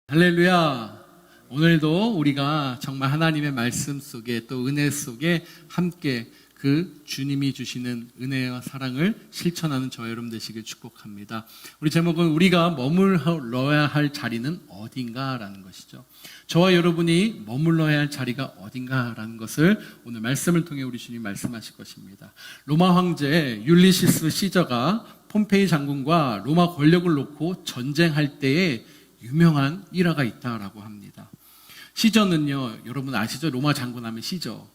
할렐루야. 오늘도 우리가 정말 하나님의 말씀 속에 또 은혜 속에 함께 그 주님이 주시는 은혜와 사랑을 실천하는 저와 여러분 되시길 축복합니다. 우리 제목은 우리가 머물러야 할 자리는 어딘가라는 것이죠. 저와 여러분이 머물러야 할 자리가 어딘가라는 것을 오늘 말씀을 통해 우리 주님 말씀하실 것입니다. 로마 황제 율리시스 시저가 폼페이 장군과 로마 권력을 놓고 전쟁할 때에 유명한 일화가 있다라고 합니다. 시저는요, 여러분 아시죠? 로마 장군 하면 시저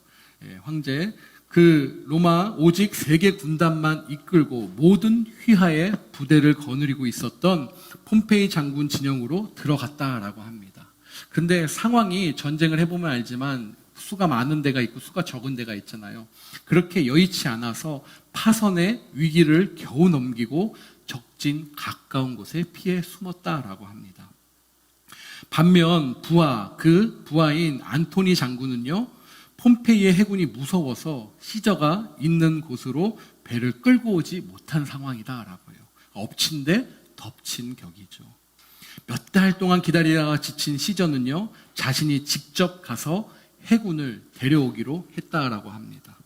황제. 그 로마 오직 세계 군단만 이끌고 모든 휘하의 부대를 거느리고 있었던 폼페이 장군 진영으로 들어갔다라고 합니다. 근데 상황이 전쟁을 해보면 알지만 수가 많은 데가 있고 수가 적은 데가 있잖아요. 그렇게 여의치 않아서 파선의 위기를 겨우 넘기고 적진 가까운 곳에 피해 숨었다라고 합니다. 반면 부하인 안토니 장군은요, 폼페이의 해군이 무서워서 시저가 있는 곳으로 배를 끌고 오지 못한 상황이다라고 해요. 엎친 데 덮친 격이죠. 몇 달 동안 기다리다가 지친 시저는요, 자신이 직접 가서 해군을 데려오기로 했다라고 합니다.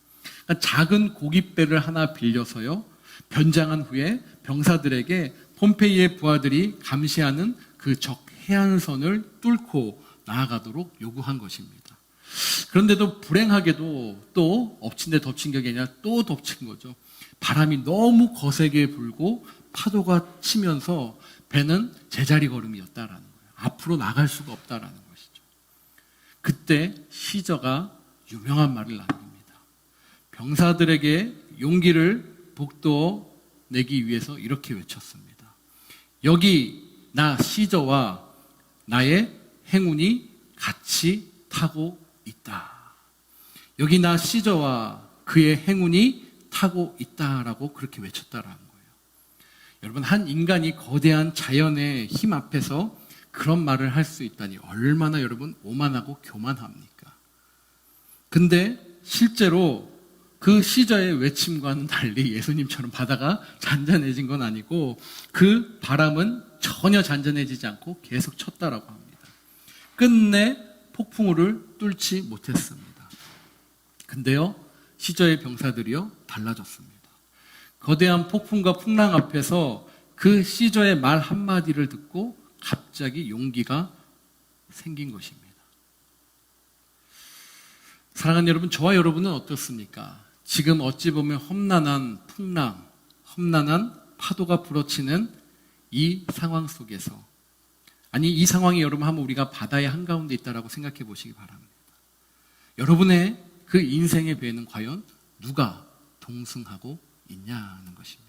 그러니까 작은 고깃배를 하나 빌려서요, 변장한 후에 병사들에게 폼페이의 부하들이 감시하는 그 적 해안선을 뚫고 나아가도록 요구한 것입니다. 그런데도 불행하게도 또 엎친 데 덮친 격이 아니라 또 덮친 거죠. 바람이 너무 거세게 불고 파도가 치면서 배는 제자리 걸음이었다라는 거예요. 앞으로 나갈 수가 없다라는 것이죠. 그때 시저가 유명한 말을 남깁니다. 병사들에게 용기를 북돋내기 위해서 이렇게 외쳤습니다. 여기 나 시저와 나의 행운이 같이 타고 있다. 여기 나 시저와 그의 행운이 타고 있다라고 그렇게 외쳤다라는 거예요. 여러분, 한 인간이 거대한 자연의 힘 앞에서 그런 말을 할 수 있다니 얼마나 여러분 오만하고 교만합니까? 근데 실제로 그 시저의 외침과는 달리 예수님처럼 바다가 잔잔해진 건 아니고 그 바람은 전혀 잔잔해지지 않고 계속 쳤다라고 합니다. 끝내 폭풍우를 뚫지 못했습니다. 근데요, 시저의 병사들이요, 달라졌습니다. 거대한 폭풍과 풍랑 앞에서 그 시저의 말 한마디를 듣고 갑자기 용기가 생긴 것입니다. 사랑하는 여러분, 저와 여러분은 어떻습니까? 지금 어찌 보면 험난한 풍랑, 험난한 파도가 불어치는 이 상황 속에서, 아니 이 상황이 여러분 하면 우리가 바다의 한가운데 있다라고 생각해 보시기 바랍니다. 여러분의 그 인생의 배는 과연 누가 동승하고 있냐는 것입니다.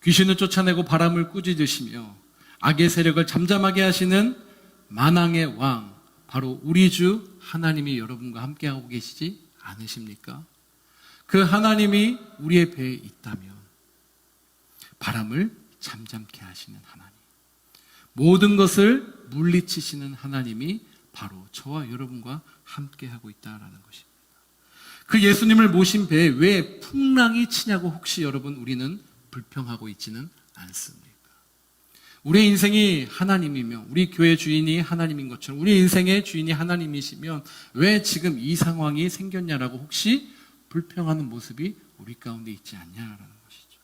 귀신을 쫓아내고 바람을 꾸짖으시며 악의 세력을 잠잠하게 하시는 만왕의 왕, 바로 우리 주 하나님이 여러분과 함께하고 계시지 않으십니까? 그 하나님이 우리의 배에 있다면 바람을 잠잠케 하시는 하나님, 모든 것을 물리치시는 하나님이 바로 저와 여러분과 함께하고 있다는 것입니다. 그 예수님을 모신 배에 왜 풍랑이 치냐고 혹시 여러분 우리는 불평하고 있지는 않습니까? 우리의 인생이 하나님이며 우리 교회 주인이 하나님인 것처럼 우리 인생의 주인이 하나님이시면 왜 지금 이 상황이 생겼냐라고 혹시 불평하는 모습이 우리 가운데 있지 않냐라는 것이죠.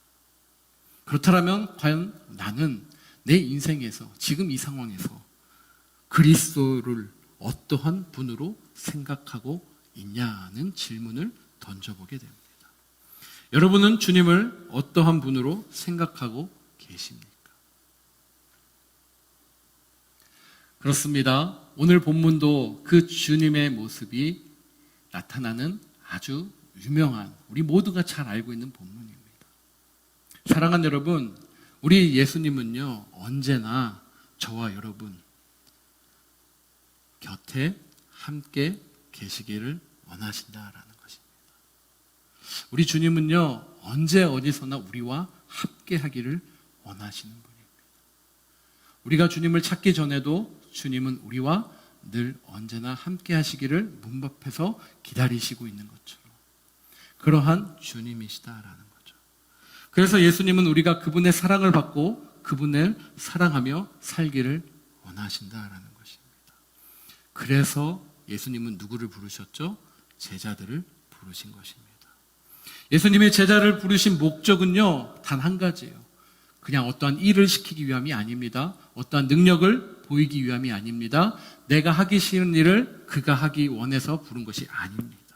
그렇다면 과연 나는 내 인생에서 지금 이 상황에서 그리스도를 어떠한 분으로 생각하고 있냐는 질문을 던져보게 됩니다. 여러분은 주님을 어떠한 분으로 생각하고 계십니까? 그렇습니다. 오늘 본문도 그 주님의 모습이 나타나는 아주 유명한, 우리 모두가 잘 알고 있는 본문입니다. 사랑하는 여러분, 우리 예수님은요, 언제나 저와 여러분 곁에 함께 계시기를 원하신다라는 것입니다. 우리 주님은요, 언제 어디서나 우리와 함께 하기를 원하시는 분입니다. 우리가 주님을 찾기 전에도 주님은 우리와 늘 언제나 함께 하시기를 문 앞에서 기다리시고 있는 것처럼 그러한 주님이시다라는 거죠. 그래서 예수님은 우리가 그분의 사랑을 받고 그분을 사랑하며 살기를 원하신다라는 것입니다. 그래서 예수님은 누구를 부르셨죠? 제자들을 부르신 것입니다. 예수님의 제자를 부르신 목적은요, 단 한 가지예요. 그냥 어떠한 일을 시키기 위함이 아닙니다. 어떠한 능력을 보이기 위함이 아닙니다. 내가 하기 싫은 일을 그가 하기 원해서 부른 것이 아닙니다.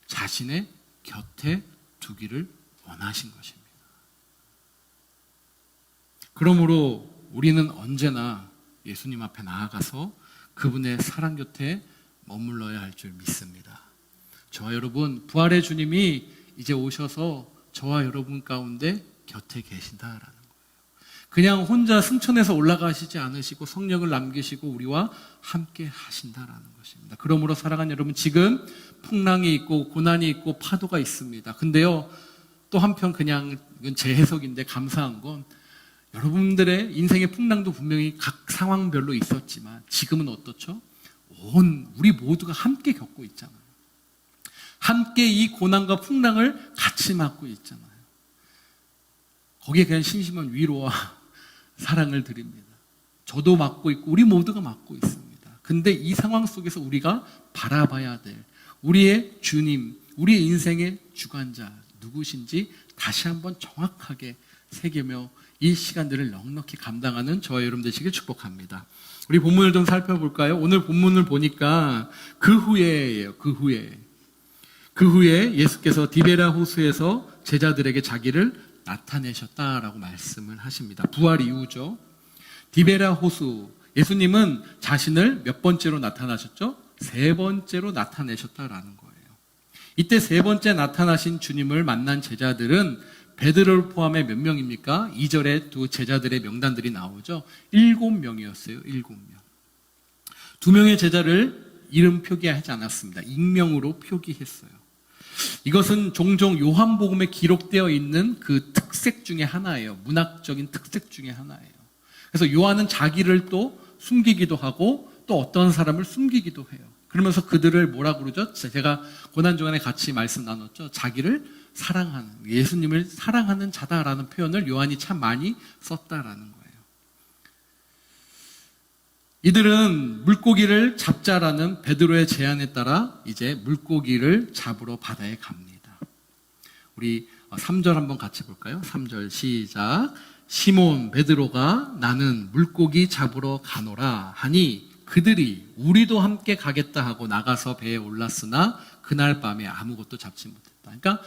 자신의 곁에 두기를 원하신 것입니다. 그러므로 우리는 언제나 예수님 앞에 나아가서 그분의 사랑 곁에 머물러야 할 줄 믿습니다. 저와 여러분, 부활의 주님이 이제 오셔서 저와 여러분 가운데 곁에 계신다라는 거예요. 그냥 혼자 승천해서 올라가시지 않으시고 성령을 남기시고 우리와 함께 하신다라는 것입니다. 그러므로 사랑하는 여러분, 지금 풍랑이 있고 고난이 있고 파도가 있습니다. 근데요, 또 한편 그냥 이건 제 해석인데 감사한 건 여러분들의 인생의 풍랑도 분명히 각 상황별로 있었지만 지금은 어떻죠? 우리 모두가 함께 겪고 있잖아요. 함께 이 고난과 풍랑을 같이 맞고 있잖아요. 거기에 그냥 심심한 위로와 사랑을 드립니다. 저도 맞고 있고 우리 모두가 맞고 있습니다. 근데 이 상황 속에서 우리가 바라봐야 될 우리의 주님, 우리의 인생의 주관자 누구신지 다시 한번 정확하게 새기며 이 시간들을 넉넉히 감당하는 저와 여러분 되시길 축복합니다. 우리 본문을 좀 살펴볼까요? 오늘 본문을 보니까 그 후에예요. 그 후에 예수께서 디베라 호수에서 제자들에게 자기를 나타내셨다라고 말씀을 하십니다. 부활 이후죠. 디베라 호수, 예수님은 자신을 몇 번째로 나타나셨죠? 세 번째로 나타내셨다라는 거예요. 이때 세 번째 나타나신 주님을 만난 제자들은 베드로를 포함해 몇 명입니까? 2절에 두 제자들의 명단들이 나오죠. 7명이었어요. 7명. 2명의 제자를 이름 표기하지 않았습니다. 익명으로 표기했어요. 이것은 종종 요한복음에 기록되어 있는 그 특색 중에 하나예요. 문학적인 특색 중에 하나예요. 그래서 요한은 자기를 또 숨기기도 하고 또 어떤 사람을 숨기기도 해요. 그러면서 그들을 뭐라 그러죠? 제가 고난주간에 같이 말씀 나눴죠. 자기를 사랑하는, 예수님을 사랑하는 자다라는 표현을 요한이 참 많이 썼다라는 거예요. 이들은 물고기를 잡자라는 베드로의 제안에 따라 이제 물고기를 잡으러 바다에 갑니다. 우리 3절 한번 같이 볼까요? 3절 시작. 시몬 베드로가 나는 물고기 잡으러 가노라 하니 그들이 우리도 함께 가겠다 하고 나가서 배에 올랐으나 그날 밤에 아무것도 잡지 못했다. 그러니까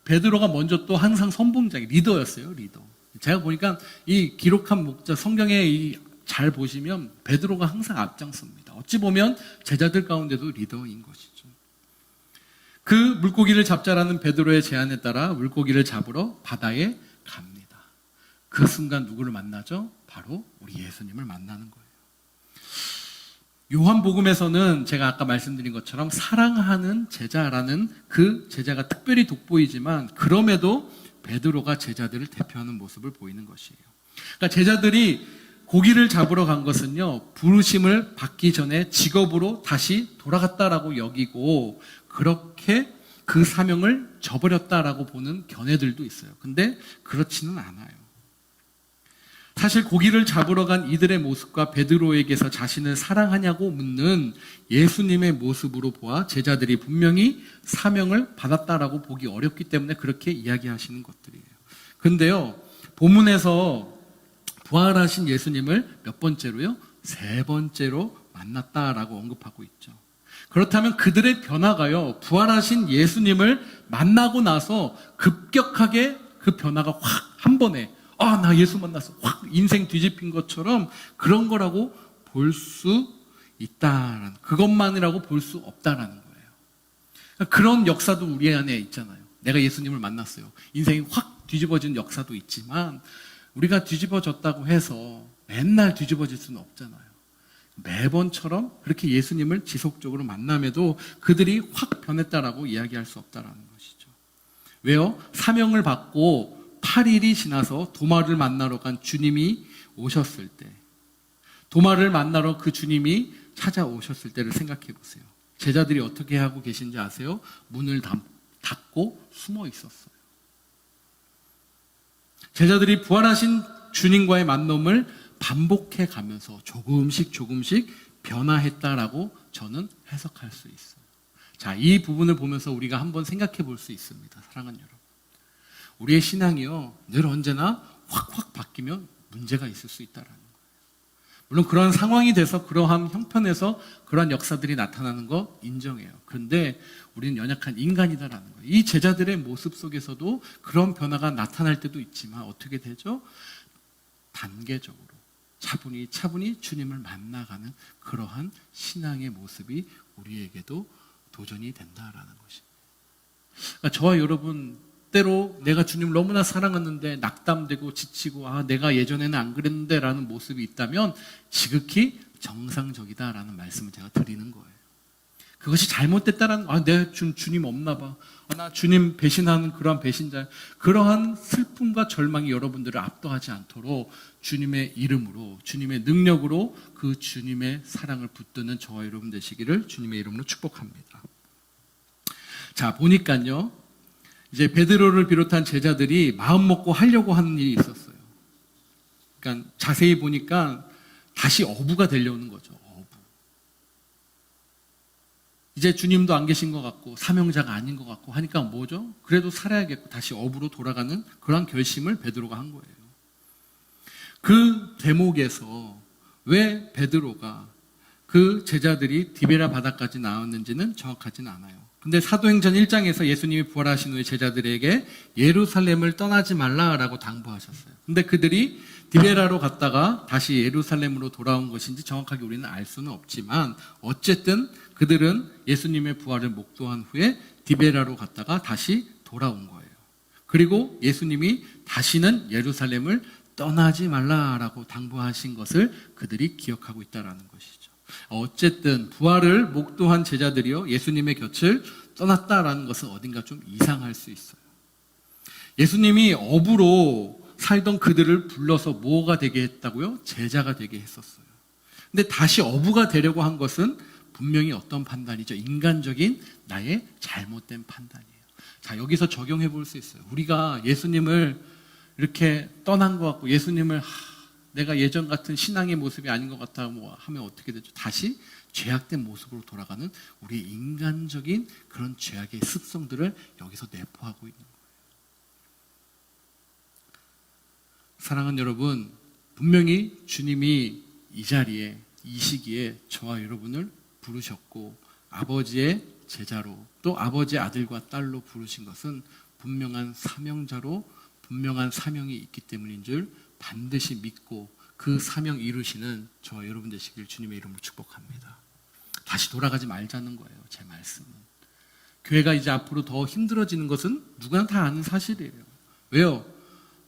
베드로가 먼저 또 항상 선봉장이 리더였어요. 리더. 제가 보니까 이 기록한 목자 성경에 잘 보시면 베드로가 항상 앞장섭니다. 어찌 보면 제자들 가운데도 리더인 것이죠. 그 물고기를 잡자라는 베드로의 제안에 따라 물고기를 잡으러 바다에 갑니다. 그 순간 누구를 만나죠? 바로 우리 예수님을 만나는 거예요. 요한복음에서는 제가 아까 말씀드린 것처럼 사랑하는 제자라는 그 제자가 특별히 돋보이지만 그럼에도 베드로가 제자들을 대표하는 모습을 보이는 것이에요. 그러니까 제자들이 고기를 잡으러 간 것은요, 부르심을 받기 전에 직업으로 다시 돌아갔다라고 여기고 그렇게 그 사명을 저버렸다라고 보는 견해들도 있어요. 근데 그렇지는 않아요. 사실 고기를 잡으러 간 이들의 모습과 베드로에게서 자신을 사랑하냐고 묻는 예수님의 모습으로 보아 제자들이 분명히 사명을 받았다라고 보기 어렵기 때문에 그렇게 이야기하시는 것들이에요. 그런데요, 본문에서 부활하신 예수님을 몇 번째로요? 세 번째로 만났다라고 언급하고 있죠. 그렇다면 그들의 변화가요, 부활하신 예수님을 만나고 나서 급격하게 그 변화가 확 한 번에 나 예수 만났어. 확 인생 뒤집힌 것처럼 그런 거라고 볼 수 있다라는, 그것만이라고 볼 수 없다라는 거예요. 그러니까 그런 역사도 우리 안에 있잖아요. 내가 예수님을 만났어요. 인생이 확 뒤집어진 역사도 있지만 우리가 뒤집어졌다고 해서 맨날 뒤집어질 수는 없잖아요. 매번처럼 그렇게 예수님을 지속적으로 만남에도 그들이 확 변했다라고 이야기할 수 없다라는 것이죠. 왜요? 사명을 받고 8일이 지나서 도마를 만나러 간 주님이 오셨을 때, 도마를 만나러 그 주님이 찾아오셨을 때를 생각해 보세요. 제자들이 어떻게 하고 계신지 아세요? 문을 닫고 숨어 있었어요. 제자들이 부활하신 주님과의 만남을 반복해 가면서 조금씩 변화했다라고 저는 해석할 수 있어요. 자, 이 부분을 보면서 우리가 한번 생각해 볼 수 있습니다. 사랑하는 여러분. 우리의 신앙이요, 늘 언제나 확 바뀌면 문제가 있을 수 있다라는 거예요. 물론 그런 상황이 돼서 그러한 형편에서 그러한 역사들이 나타나는 거 인정해요. 그런데 우리는 연약한 인간이다라는 거예요. 이 제자들의 모습 속에서도 그런 변화가 나타날 때도 있지만 어떻게 되죠? 단계적으로 차분히 주님을 만나가는 그러한 신앙의 모습이 우리에게도 도전이 된다라는 것입니다. 그러니까 저와 여러분, 때로 내가 주님을 너무나 사랑했는데 낙담되고 지치고 내가 예전에는 안 그랬는데 라는 모습이 있다면 지극히 정상적이다라는 말씀을 제가 드리는 거예요. 그것이 잘못됐다라는, 내 주님 없나 봐. 나 주님 배신하는 그러한 배신자. 그러한 슬픔과 절망이 여러분들을 압도하지 않도록 주님의 이름으로, 주님의 능력으로 그 주님의 사랑을 붙드는 저와 여러분 되시기를 주님의 이름으로 축복합니다. 자, 보니까요, 이제 베드로를 비롯한 제자들이 마음 먹고 하려고 하는 일이 있었어요. 그러니까 자세히 보니까 다시 어부가 되려는 거죠. 어부. 이제 주님도 안 계신 것 같고 사명자가 아닌 것 같고 하니까 뭐죠? 그래도 살아야겠고 다시 어부로 돌아가는 그런 결심을 베드로가 한 거예요. 그 대목에서 왜 베드로가 그 제자들이 디베라 바다까지 나왔는지는 정확하진 않아요. 근데 사도행전 1장에서 예수님이 부활하신 후에 제자들에게 예루살렘을 떠나지 말라라고 당부하셨어요. 근데 그들이 디베라로 갔다가 다시 예루살렘으로 돌아온 것인지 정확하게 우리는 알 수는 없지만 어쨌든 그들은 예수님의 부활을 목도한 후에 디베라로 갔다가 다시 돌아온 거예요. 그리고 예수님이 다시는 예루살렘을 떠나지 말라라고 당부하신 것을 그들이 기억하고 있다는 것이죠. 어쨌든 부활을 목도한 제자들이요, 예수님의 곁을 떠났다라는 것은 어딘가 좀 이상할 수 있어요. 예수님이 어부로 살던 그들을 불러서 뭐가 되게 했다고요? 제자가 되게 했었어요. 근데 다시 어부가 되려고 한 것은 분명히 어떤 판단이죠? 인간적인 나의 잘못된 판단이에요. 자, 여기서 적용해 볼 수 있어요. 우리가 예수님을 이렇게 떠난 것 같고 예수님을 내가 예전 같은 신앙의 모습이 아닌 것 같아 하면 어떻게 되죠? 다시 죄악된 모습으로 돌아가는 우리의 인간적인 그런 죄악의 습성들을 여기서 내포하고 있는 거예요. 사랑하는 여러분, 분명히 주님이 이 자리에, 이 시기에 저와 여러분을 부르셨고 아버지의 제자로 또 아버지의 아들과 딸로 부르신 것은 분명한 사명자로 분명한 사명이 있기 때문인 줄 반드시 믿고 그 사명 이루시는 저와 여러분 되시길 주님의 이름으로 축복합니다. 다시 돌아가지 말자는 거예요. 제 말씀은. 교회가 이제 앞으로 더 힘들어지는 것은 누구나 다 아는 사실이에요. 왜요?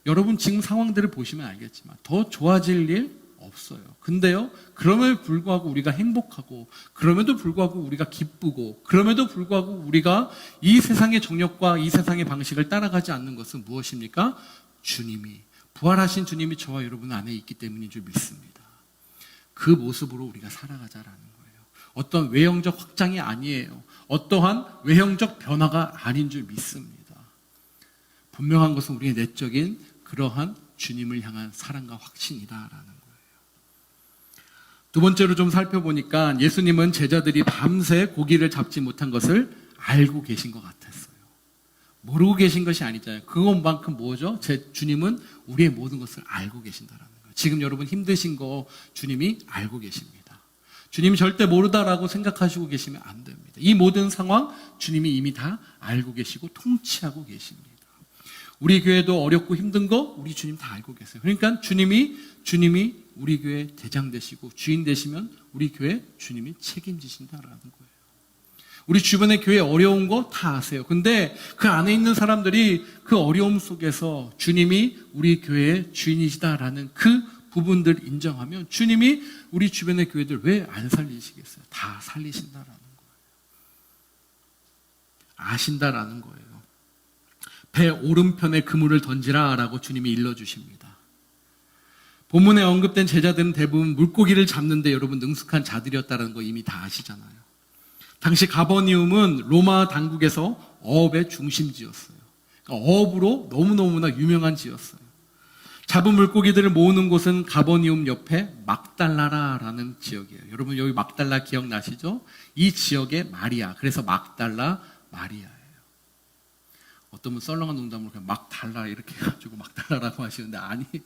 여러분 지금 상황들을 보시면 알겠지만 더 좋아질 일 없어요. 근데요, 그럼에도 불구하고 우리가 행복하고 그럼에도 불구하고 우리가 기쁘고 그럼에도 불구하고 우리가 이 세상의 정력과 이 세상의 방식을 따라가지 않는 것은 무엇입니까? 주님이, 부활하신 주님이 저와 여러분 안에 있기 때문인 줄 믿습니다. 그 모습으로 우리가 살아가자라는 거예요. 어떤 외형적 확장이 아니에요. 어떠한 외형적 변화가 아닌 줄 믿습니다. 분명한 것은 우리의 내적인 그러한 주님을 향한 사랑과 확신이다라는 거예요. 두 번째로 좀 살펴보니까 예수님은 제자들이 밤새 고기를 잡지 못한 것을 알고 계신 것 같았어요. 모르고 계신 것이 아니잖아요. 그것만큼 뭐죠? 제 주님은 우리의 모든 것을 알고 계신다라는 거예요. 지금 여러분 힘드신 거 주님이 알고 계십니다. 주님이 절대 모르다라고 생각하시고 계시면 안 됩니다. 이 모든 상황 주님이 이미 다 알고 계시고 통치하고 계십니다. 우리 교회도 어렵고 힘든 거 우리 주님 다 알고 계세요. 그러니까 주님이 우리 교회 대장 되시고 주인 되시면 우리 교회 주님이 책임지신다라는 거예요. 우리 주변의 교회 어려운 거 다 아세요. 근데 그 안에 있는 사람들이 그 어려움 속에서 주님이 우리 교회의 주인이시다라는 그 부분들 인정하면 주님이 우리 주변의 교회들 왜 안 살리시겠어요? 다 살리신다라는 거예요. 아신다라는 거예요. 배 오른편에 그물을 던지라라고 주님이 일러주십니다. 본문에 언급된 제자들은 대부분 물고기를 잡는데 여러분 능숙한 자들이었다는 거 이미 다 아시잖아요. 당시 가버니움은 로마 당국에서 어업의 중심지였어요. 그러니까 어업으로 너무너무나 유명한 지였어요. 잡은 물고기들을 모으는 곳은 가버니움 옆에 막달라라는 지역이에요. 여러분 여기 막달라 기억나시죠? 이 지역의 마리아, 그래서 막달라 마리아예요. 어떤 분 썰렁한 농담으로 그냥 막 달라 이렇게 해가지고 막 달라라고 하시는데 아니에요.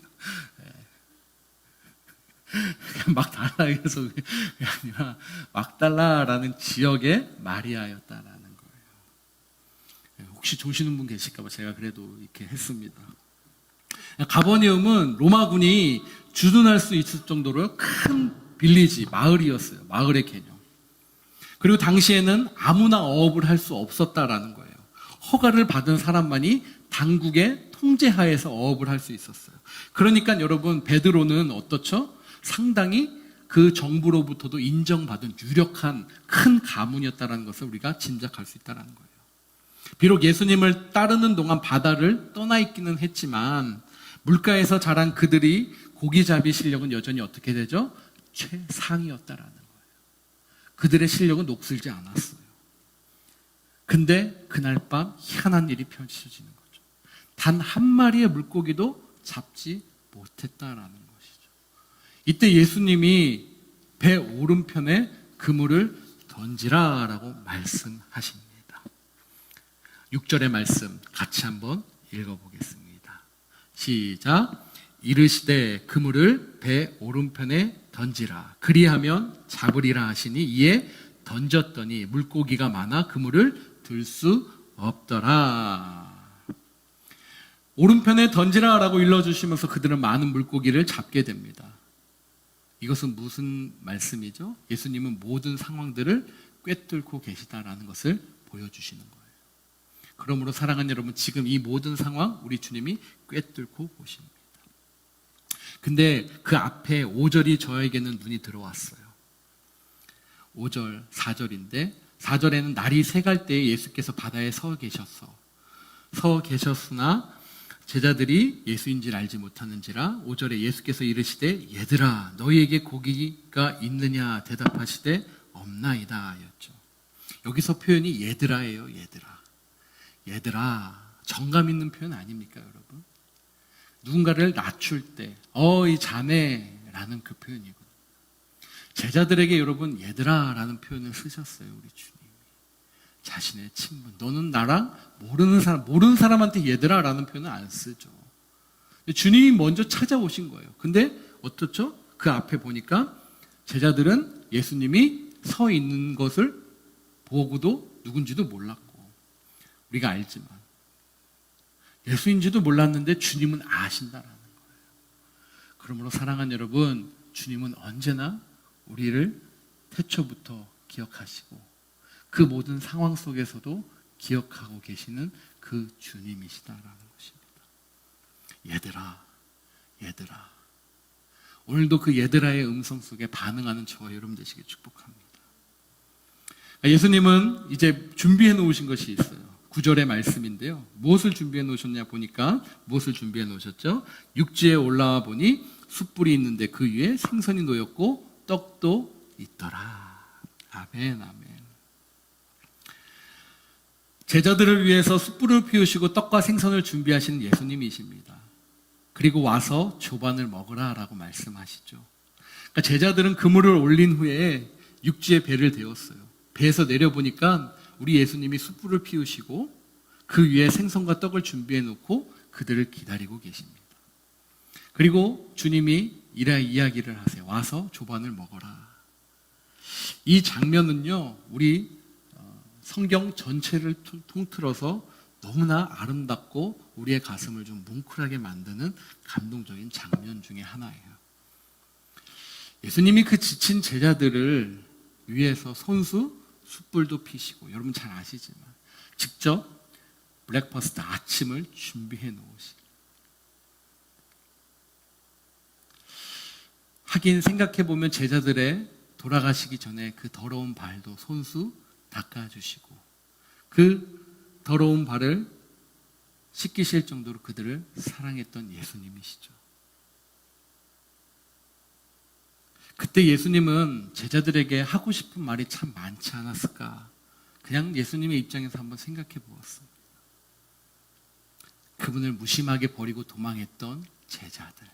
그냥 막 달라 해서 그게 아니라 막 달라라는 지역의 마리아였다라는 거예요. 혹시 조시는 분 계실까봐 제가 그래도 이렇게 했습니다. 가버니움은 로마군이 주둔할 수 있을 정도로 큰 빌리지, 마을이었어요. 마을의 개념. 그리고 당시에는 아무나 어업을 할 수 없었다라는 거예요. 허가를 받은 사람만이 당국의 통제하에서 어업을 할 수 있었어요. 그러니까 여러분 베드로는 어떻죠? 상당히 그 정부로부터도 인정받은 유력한 큰 가문이었다는 것을 우리가 짐작할 수 있다는 거예요. 비록 예수님을 따르는 동안 바다를 떠나 있기는 했지만 물가에서 자란 그들이 고기잡이 실력은 여전히 어떻게 되죠? 최상이었다라는 거예요. 그들의 실력은 녹슬지 않았어요. 근데 그날 밤 희한한 일이 펼쳐지는 거죠. 단 한 마리의 물고기도 잡지 못했다라는 것이죠. 이때 예수님이 배 오른편에 그물을 던지라라고 말씀하십니다. 6절의 말씀 같이 한번 읽어보겠습니다. 시작. 이르시되 그물을 배 오른편에 던지라. 그리하면 잡으리라 하시니 이에 던졌더니 물고기가 많아 그물을 들 수 없더라. 오른편에 던지라라고 일러주시면서 그들은 많은 물고기를 잡게 됩니다. 이것은 무슨 말씀이죠? 예수님은 모든 상황들을 꿰뚫고 계시다라는 것을 보여주시는 거예요. 그러므로 사랑하는 여러분, 지금 이 모든 상황 우리 주님이 꿰뚫고 보십니다. 근데 그 앞에 5절이 저에게는 눈이 들어왔어요. 5절, 4절인데 4절에는 날이 새갈 때에 예수께서 바다에 서 계셨으나 제자들이 예수인지를 알지 못하는지라 5절에 예수께서 이르시되 얘들아 너희에게 고기가 있느냐 대답하시되 없나이다 였죠. 여기서 표현이 얘들아예요. 얘들아 정감 있는 표현 아닙니까 여러분? 누군가를 낮출 때 이 자네라는 그 표현이고 제자들에게 여러분 얘들아 라는 표현을 쓰셨어요. 우리 주님이 자신의 친분, 너는 나랑 모르는 사람한테 얘들아 라는 표현을 안 쓰죠. 주님이 먼저 찾아오신 거예요. 근데 어떻죠? 그 앞에 보니까 제자들은 예수님이 서 있는 것을 보고도 누군지도 몰랐고 우리가 알지만 예수인지도 몰랐는데 주님은 아신다라는 거예요. 그러므로 사랑하는 여러분, 주님은 언제나 우리를 태초부터 기억하시고 그 모든 상황 속에서도 기억하고 계시는 그 주님이시다라는 것입니다. 얘들아. 오늘도 그 얘들아의 음성 속에 반응하는 저와 여러분 되시길 축복합니다. 예수님은 이제 준비해 놓으신 것이 있어요. 9절의 말씀인데요. 무엇을 준비해 놓으셨냐 보니까 무엇을 준비해 놓으셨죠? 육지에 올라와 보니 숯불이 있는데 그 위에 생선이 놓였고 떡도 있더라. 아멘. 제자들을 위해서 숯불을 피우시고 떡과 생선을 준비하시는 예수님이십니다. 그리고 와서 조반을 먹으라 라고 말씀하시죠. 그러니까 제자들은 그물을 올린 후에 육지에 배를 대었어요. 배에서 내려보니까 우리 예수님이 숯불을 피우시고 그 위에 생선과 떡을 준비해 놓고 그들을 기다리고 계십니다. 그리고 주님이 이야기를 하세요. 와서 조반을 먹어라. 이 장면은요, 우리 성경 전체를 통틀어서 너무나 아름답고 우리의 가슴을 좀 뭉클하게 만드는 감동적인 장면 중에 하나예요. 예수님이 그 지친 제자들을 위해서 손수 숯불도 피시고 여러분 잘 아시지만 직접 브렉퍼스트 아침을 준비해 놓으시. 하긴 생각해 보면 제자들의 돌아가시기 전에 그 더러운 발도 손수 닦아주시고 그 더러운 발을 씻기실 정도로 그들을 사랑했던 예수님이시죠. 그때 예수님은 제자들에게 하고 싶은 말이 참 많지 않았을까? 그냥 예수님의 입장에서 한번 생각해 보았습니다. 그분을 무심하게 버리고 도망했던 제자들.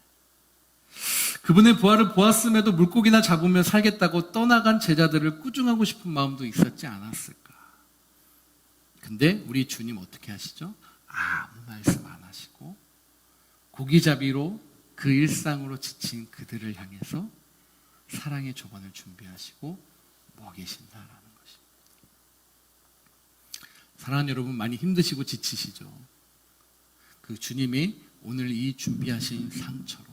그분의 부활을 보았음에도 물고기나 잡으며 살겠다고 떠나간 제자들을 꾸중하고 싶은 마음도 있었지 않았을까. 근데 우리 주님 어떻게 하시죠? 아무 말씀 안 하시고 고기잡이로 그 일상으로 지친 그들을 향해서 사랑의 조반을 준비하시고 먹이신다라는 것입니다. 사랑하는 여러분, 많이 힘드시고 지치시죠? 그 주님이 오늘 이 준비하신 상처로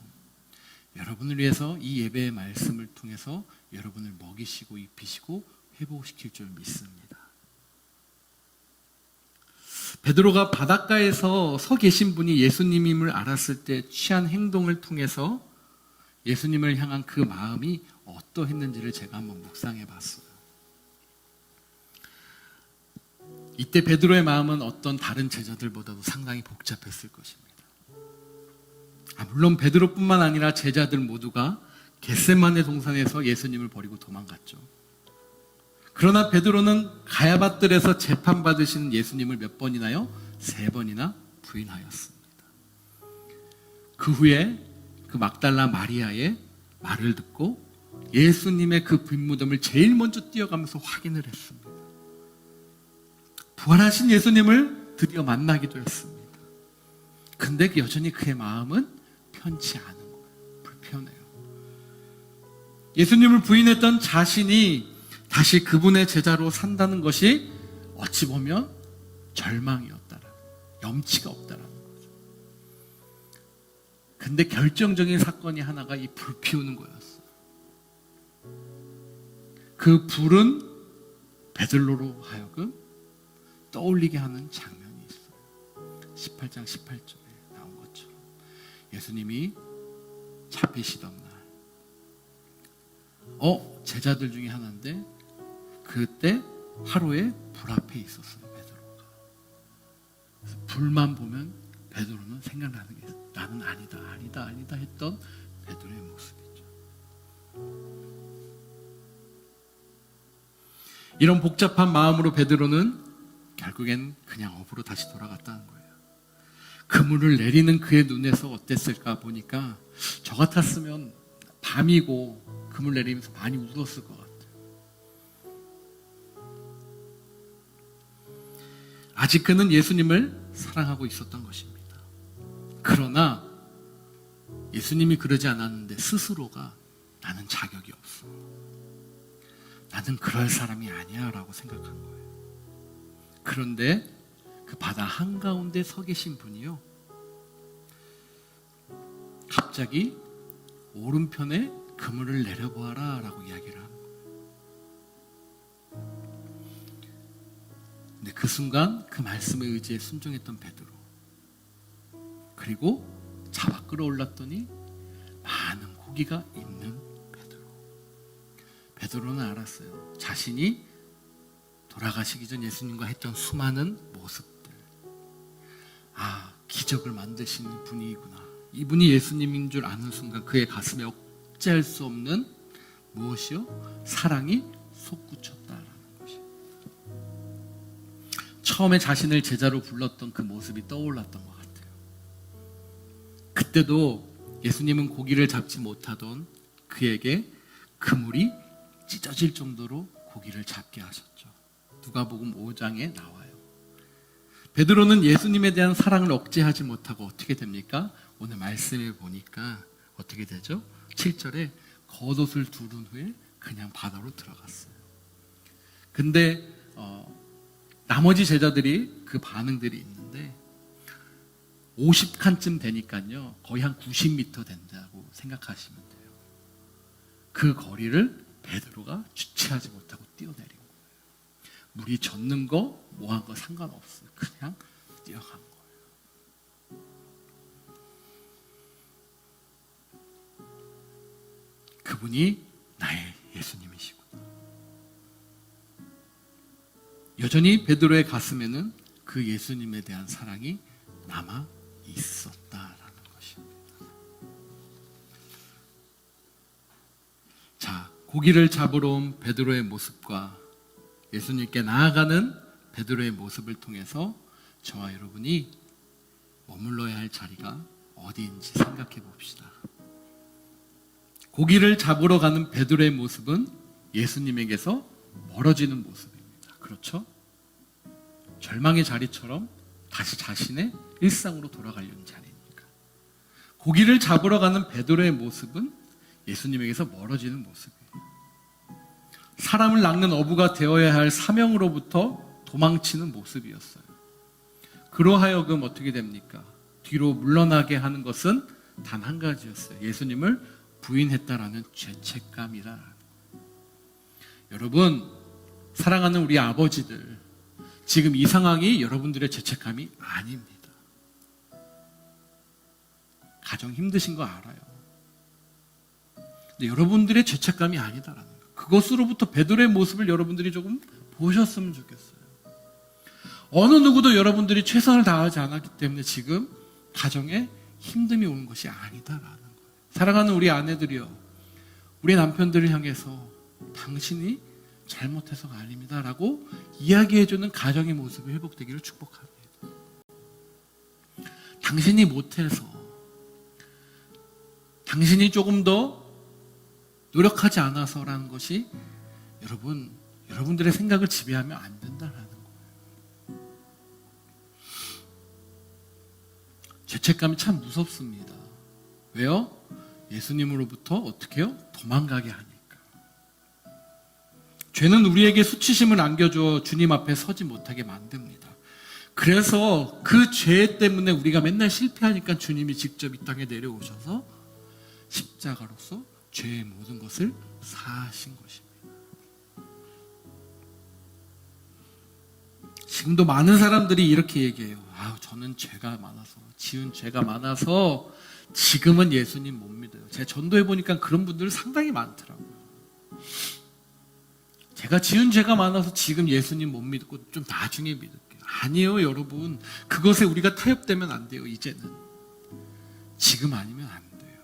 여러분을 위해서 이 예배의 말씀을 통해서 여러분을 먹이시고 입히시고 회복시킬 줄 믿습니다. 베드로가 바닷가에서 서 계신 분이 예수님임을 알았을 때 취한 행동을 통해서 예수님을 향한 그 마음이 어떠했는지를 제가 한번 묵상해 봤어요. 이때 베드로의 마음은 어떤 다른 제자들보다도 상당히 복잡했을 것입니다. 물론 베드로뿐만 아니라 제자들 모두가 겟세마네 동산에서 예수님을 버리고 도망갔죠. 그러나 베드로는 가야밧들에서 재판받으시는 예수님을 몇 번이나요? 3번이나 부인하였습니다. 그 후에 그 막달라 마리아의 말을 듣고 예수님의 그 빈무덤을 제일 먼저 뛰어가면서 확인을 했습니다. 부활하신 예수님을 드디어 만나기도 했습니다. 근데 여전히 그의 마음은 편치 않은 거예요. 불편해요. 예수님을 부인했던 자신이 다시 그분의 제자로 산다는 것이 어찌 보면 절망이었다라는, 염치가 없다라는 거죠. 근데 결정적인 사건이 하나가 이 불 피우는 거였어요. 그 불은 베드로로 하여금 떠올리게 하는 장면이 있어요. 18장 18절에 나온 것처럼 예수님이 잡히시던 날, 제자들 중에 하나인데 그때 하루에 불 앞에 있었어요, 베드로가. 그래서 불만 보면 베드로는 생각나는 게 있어요. 나는 아니다 했던 베드로의 모습이죠. 이런 복잡한 마음으로 베드로는 결국엔 그냥 업으로 다시 돌아갔다는 거예요. 그물을 내리는 그의 눈에서 어땠을까 보니까 저 같았으면 밤이고 그물 내리면서 많이 울었을 것 같아요. 아직 그는 예수님을 사랑하고 있었던 것입니다. 그러나 예수님이 그러지 않았는데 스스로가 나는 자격이 없어, 나는 그럴 사람이 아니야 라고 생각한 거예요. 그런데 그 바다 한가운데 서 계신 분이요, 갑자기 오른편에 그물을 내려보아라 라고 이야기를 하는 거예요. 근데 그 순간 그 말씀에 의지해 순종했던 베드로, 그리고 잡아 끌어올랐더니 많은 고기가 있는 베드로. 베드로는 알았어요. 자신이 돌아가시기 전 예수님과 했던 수많은 모습들, 기적을 만드시는 분이구나, 이분이 예수님인 줄 아는 순간 그의 가슴에 억제할 수 없는 무엇이요? 사랑이 솟구쳤다라는 것이. 처음에 자신을 제자로 불렀던 그 모습이 떠올랐던 것 같아요. 그때도 예수님은 고기를 잡지 못하던 그에게 그물이 찢어질 정도로 고기를 잡게 하셨죠. 누가복음 5장에 나와요. 베드로는 예수님에 대한 사랑을 억제하지 못하고 어떻게 됩니까? 오늘 말씀에 보니까 어떻게 되죠? 7절에 겉옷을 두른 후에 그냥 바다로 들어갔어요. 근데 나머지 제자들이 그 반응들이 있는데 50칸쯤 되니까요, 거의 한 90m 된다고 생각하시면 돼요. 그 거리를 베드로가 주체하지 못하고 뛰어내린 거예요. 물이 젖는 거 뭐한 거 상관없어요. 그냥 뛰어간 거예요. 그분이 나의 예수님이시구나. 여전히 베드로의 가슴에는 그 예수님에 대한 사랑이 남아 있었다라는 것입니다. 자, 고기를 잡으러 온 베드로의 모습과 예수님께 나아가는 베드로의 모습을 통해서 저와 여러분이 머물러야 할 자리가 어디인지 생각해 봅시다. 고기를 잡으러 가는 베드로의 모습은 예수님에게서 멀어지는 모습입니다. 그렇죠? 절망의 자리처럼 다시 자신의 일상으로 돌아가려는 자리니까. 고기를 잡으러 가는 베드로의 모습은 예수님에게서 멀어지는 모습이에요. 사람을 낚는 어부가 되어야 할 사명으로부터 도망치는 모습이었어요. 그로하여금 어떻게 됩니까? 뒤로 물러나게 하는 것은 단 한 가지였어요. 예수님을 부인했다라는 죄책감이라. 여러분, 사랑하는 우리 아버지들, 지금 이 상황이 여러분들의 죄책감이 아닙니다. 가정 힘드신 거 알아요. 근데 여러분들의 죄책감이 아니다라는 거예요. 그것으로부터 베드로의 모습을 여러분들이 조금 보셨으면 좋겠어요. 어느 누구도 여러분들이 최선을 다하지 않았기 때문에 지금 가정에 힘듦이 오는 것이 아니다라는 거예요. 사랑하는 우리 아내들이요, 우리 남편들을 향해서 당신이 잘못해서가 아닙니다라고 이야기해주는 가정의 모습이 회복되기를 축복합니다. 당신이 못해서, 당신이 조금 더 노력하지 않아서라는 것이 여러분들의 생각을 지배하면 안 된다라는 거예요. 죄책감이 참 무섭습니다. 왜요? 예수님으로부터 어떻게 해요? 도망가게 하니까. 죄는 우리에게 수치심을 안겨줘 주님 앞에 서지 못하게 만듭니다. 그래서 그 죄 때문에 우리가 맨날 실패하니까 주님이 직접 이 땅에 내려오셔서 십자가로서 죄의 모든 것을 사하신 것입니다. 지금도 많은 사람들이 이렇게 얘기해요. 저는 죄가 많아서, 지은 죄가 많아서 지금은 예수님 못 믿어요. 제가 전도해 보니까 그런 분들 상당히 많더라고요. 제가 지은 죄가 많아서 지금 예수님 못 믿고 좀 나중에 믿을게요. 아니에요, 여러분. 그것에 우리가 타협되면 안 돼요. 이제는 지금 아니면 안 돼요.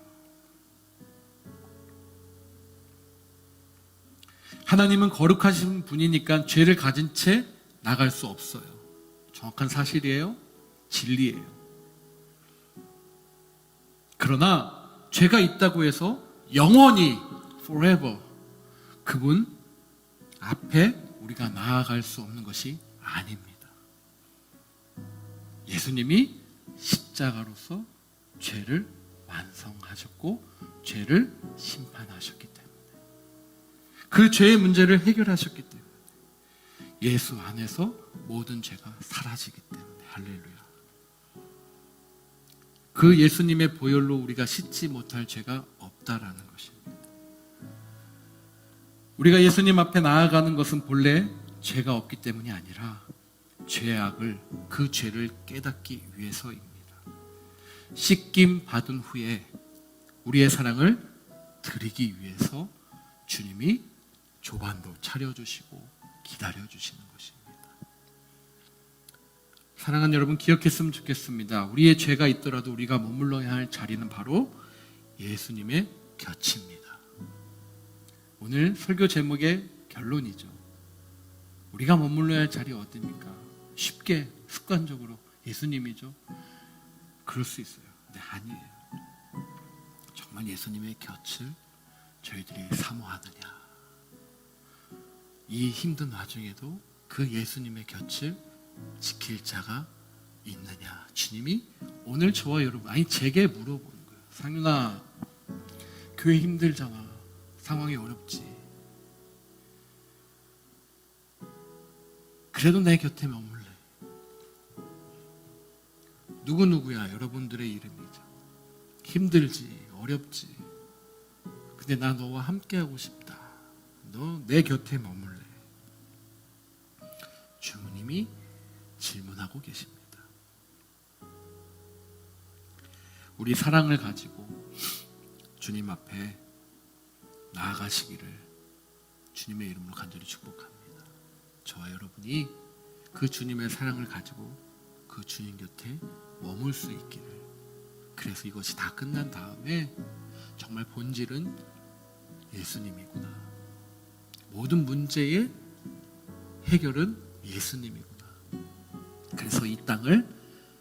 하나님은 거룩하신 분이니까 죄를 가진 채 나갈 수 없어요. 정확한 사실이에요. 진리예요. 그러나 죄가 있다고 해서 영원히 forever 그분 앞에 우리가 나아갈 수 없는 것이 아닙니다. 예수님이 십자가로서 죄를 완성하셨고 죄를 심판하셨기 때문에, 그 죄의 문제를 해결하셨기 때문에 예수 안에서 모든 죄가 사라지기 때문에, 할렐루야. 그 예수님의 보혈로 우리가 씻지 못할 죄가 없다라는 것입니다. 우리가 예수님 앞에 나아가는 것은 본래 죄가 없기 때문이 아니라 죄악을, 그 죄를 깨닫기 위해서입니다. 씻김 받은 후에 우리의 사랑을 드리기 위해서 주님이 조반도 차려주시고 기다려주시는 것입니다. 사랑하는 여러분, 기억했으면 좋겠습니다. 우리의 죄가 있더라도 우리가 머물러야 할 자리는 바로 예수님의 곁입니다. 오늘 설교 제목의 결론이죠. 우리가 머물러야 할 자리 어디입니까? 쉽게 습관적으로 예수님이죠. 그럴 수 있어요. 근데 아니에요. 정말 예수님의 곁을 저희들이 사모하느냐, 이 힘든 와중에도 그 예수님의 곁을 지킬 자가 있느냐. 주님이 오늘 저와 여러분, 제게 물어보는 거예요. 상윤아, 교회 힘들잖아. 상황이 어렵지. 그래도 내 곁에 머물래. 누구누구야, 여러분들의 이름이죠. 힘들지, 어렵지. 근데 나 너와 함께하고 싶다. 너 내 곁에 머물래. 주님이 질문하고 계십니다. 우리 사랑을 가지고 주님 앞에 나아가시기를 주님의 이름으로 간절히 축복합니다. 저와 여러분이 그 주님의 사랑을 가지고 그 주님 곁에 머물 수 있기를. 그래서 이것이 다 끝난 다음에 정말 본질은 예수님이구나, 모든 문제의 해결은 예수님이구나. 그래서 이 땅을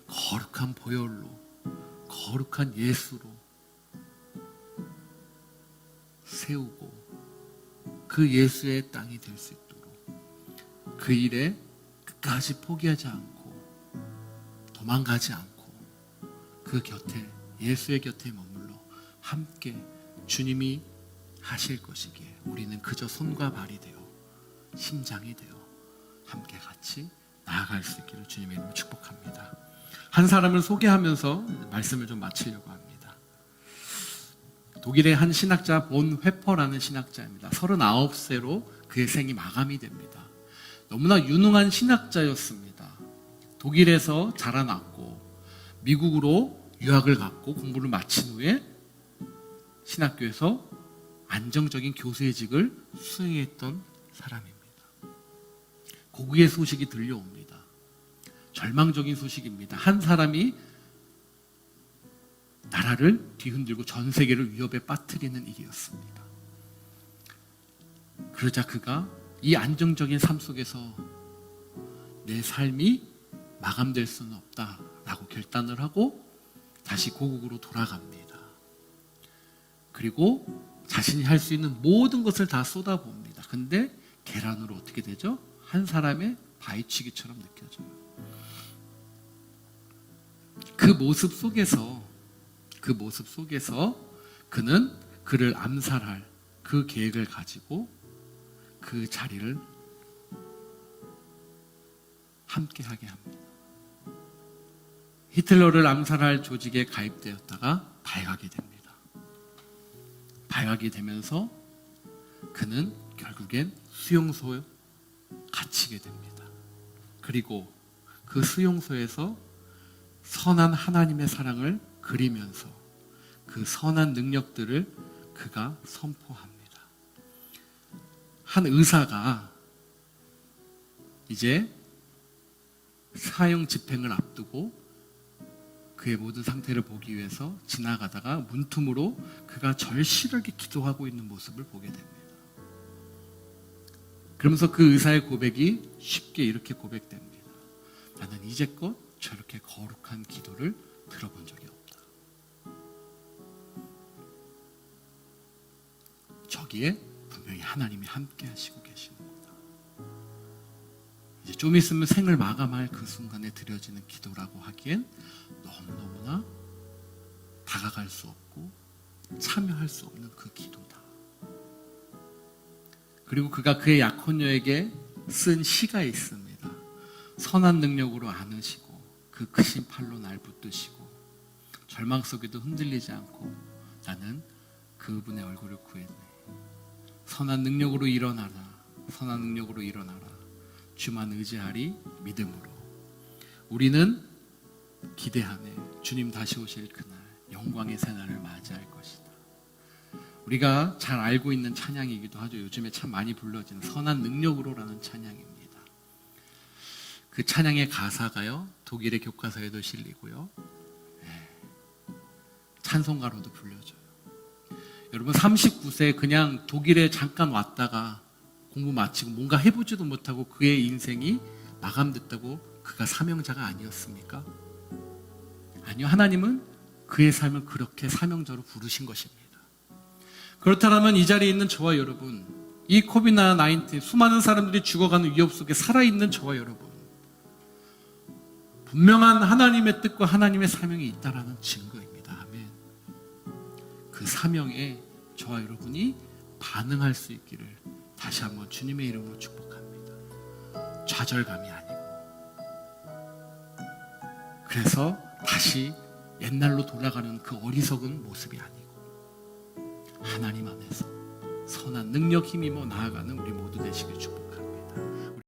거룩한 보혈로 거룩한 예수로 세우고 그 예수의 땅이 될 수 있도록 그 일에 끝까지 포기하지 않고 도망가지 않고 그 곁에 예수의 곁에 머물러 함께 주님이 하실 것이기에 우리는 그저 손과 발이 되어 심장이 되어 함께 같이 나아갈 수 있기를 주님의 이름으로 축복합니다. 한 사람을 소개하면서 말씀을 좀 마치려고 합니다. 독일의 한 신학자 본 회퍼라는 신학자입니다. 39세로 그의 생이 마감이 됩니다. 너무나 유능한 신학자였습니다. 독일에서 자라났고 미국으로 유학을 갔고 공부를 마친 후에 신학교에서 안정적인 교수의직을 수행했던 사람입니다. 고국의 소식이 들려옵니다. 절망적인 소식입니다. 한 사람이 나라를 뒤흔들고 전 세계를 위협에 빠뜨리는 일이었습니다. 그러자 그가 이 안정적인 삶 속에서 내 삶이 마감될 수는 없다라고 결단을 하고 다시 고국으로 돌아갑니다. 그리고 자신이 할 수 있는 모든 것을 다 쏟아봅니다. 근데 계란으로 어떻게 되죠? 한 사람의 바위치기처럼 느껴져요. 그 모습 속에서 그는 그를 암살할 그 계획을 가지고 그 자리를 함께하게 합니다. 히틀러를 암살할 조직에 가입되었다가 발각이 됩니다. 발각이 되면서 그는 결국엔 수용소에 갇히게 됩니다. 그리고 그 수용소에서 선한 하나님의 사랑을 그리면서 그 선한 능력들을 그가 선포합니다. 한 의사가 이제 사형 집행을 앞두고 그의 모든 상태를 보기 위해서 지나가다가 문틈으로 그가 절실하게 기도하고 있는 모습을 보게 됩니다. 그러면서 그 의사의 고백이 쉽게 이렇게 고백됩니다. 나는 이제껏 저렇게 거룩한 기도를 들어본 적이 없다. 저기에 분명히 하나님이 함께 하시고 계시는 거다. 이제 좀 있으면 생을 마감할 그 순간에 드려지는 기도라고 하기엔 너무너무나 다가갈 수 없고 참여할 수 없는 그 기도다. 그리고 그가 그의 약혼녀에게 쓴 시가 있습니다. 선한 능력으로 안으시고 그 크신 팔로 날 붙드시고 절망 속에도 흔들리지 않고 나는 그분의 얼굴을 구했네. 선한 능력으로 일어나라. 선한 능력으로 일어나라. 주만 의지하리 믿음으로. 우리는 기대하네. 주님 다시 오실 그날 영광의 새날을 맞이할 것이다. 우리가 잘 알고 있는 찬양이기도 하죠. 요즘에 참 많이 불러지는 선한 능력으로라는 찬양입니다. 그 찬양의 가사가요 독일의 교과서에도 실리고요 찬송가로도 불려져요. 여러분 39세 그냥 독일에 잠깐 왔다가 공부 마치고 뭔가 해보지도 못하고 그의 인생이 마감됐다고 그가 사명자가 아니었습니까? 아니요. 하나님은 그의 삶을 그렇게 사명자로 부르신 것입니다. 그렇다면 이 자리에 있는 저와 여러분, 이 코비드-19 수많은 사람들이 죽어가는 위협 속에 살아있는 저와 여러분, 분명한 하나님의 뜻과 하나님의 사명이 있다라는 증거입니다. 아멘. 그 사명에 저와 여러분이 반응할 수 있기를 다시 한번 주님의 이름으로 축복합니다. 좌절감이 아니고 그래서 다시 옛날로 돌아가는 그 어리석은 모습이 아니고 하나님 안에서 선한 능력 힘입어 나아가는 우리 모두 되시길 축복합니다.